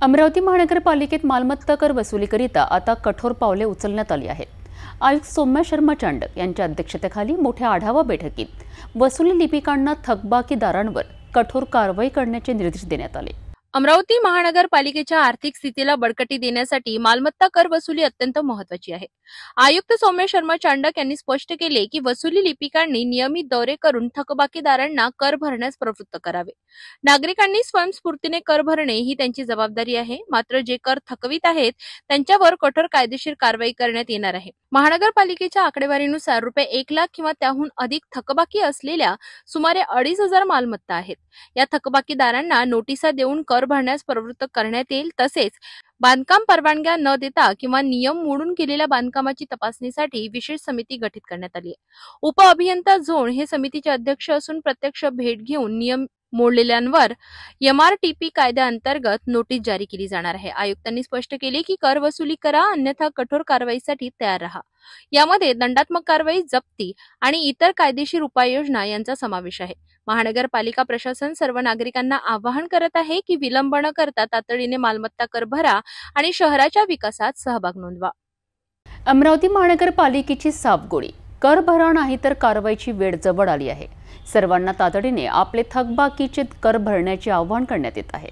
अमरावती महानगरपालिकेत मालमत्ता कर वसुलीकरिता आता कठोर पावले उचलण्यात आली आहेत। आयुक्त सौम्या शर्मा चांडक यांच्या अध्यक्षतेखाली मोठ्या आढावा बैठकीत वसुली लिपिकांना थकबाकीदारांवर कठोर कारवाई करण्याचे निर्देश देण्यात आले। अमरावती महानगरपालिकेच्या आर्थिक स्थितीला बळकटी देण्यासाठी मालमत्ता कर वसुली अत्यंत महत्त्वाची आहे। आयुक्त सौम्या शर्मा चांडक यांनी स्पष्ट केले की वसुली लिपिकांनी नियमित दौरे करून थकबाकीदारांना कर भरण्यास प्रवृत्त करावे। नागरिकांनी स्वयंस्फूर्तीने कर भरणे ही त्यांची जबाबदारी आहे। मात्र जे कर थकवीत आहेत त्यांच्यावर कठोर कायदेशीर कारवाई करण्यात येणार आहे। महानगरपालिकेच्या आकडेवारीनुसार रुपये 1 लाख किंवा त्याहून अधिक थकबाकी असलेल्या सुमारे 2,500 मालमत्ता आहेत। या थकबाकीदारांना नोटिसा देऊन कर भरण्यास प्रवृत्त करण्यात येईल। तसेच बांधकाम परवानग्या न देता किंवा नियम मोडून केलेल्या बांधकामाची तपासणीसाठी विशेष समिती गठीत करण्यात आली आहे। उपअभियंता झोन हे समितीचे अध्यक्ष असून प्रत्यक्ष भेट घेऊन नियम मोडलेल्यांवर MRTP कायद्याअंतर्गत नोटीस जारी केली जाणार आहे। आयुक्तांनी स्पष्ट केले की कर वसुली करा, अन्यथा कठोर कारवाईसाठी तयार रहा। यामध्ये दंडात्मक कारवाई, जप्ती आणि इतर कायदेशीर उपाययोजना यांचा समावेश आहे। महानगरपालिका प्रशासन सर्व नागरिकांना आवाहन करत आहे की विलंब न करता तातडीने मालमत्ता कर भरा आणि शहराच्या विकासात सहभाग नोंदवा। अमरावती महानगरपालिकेची साफगोळी, कर भरा नाही तर कारवाईची वेळ जवळ आली आहे। सर्वांना तातडीने आपले थकबाकीचे कर भरण्याचे आवाहन करण्यात येत आहे।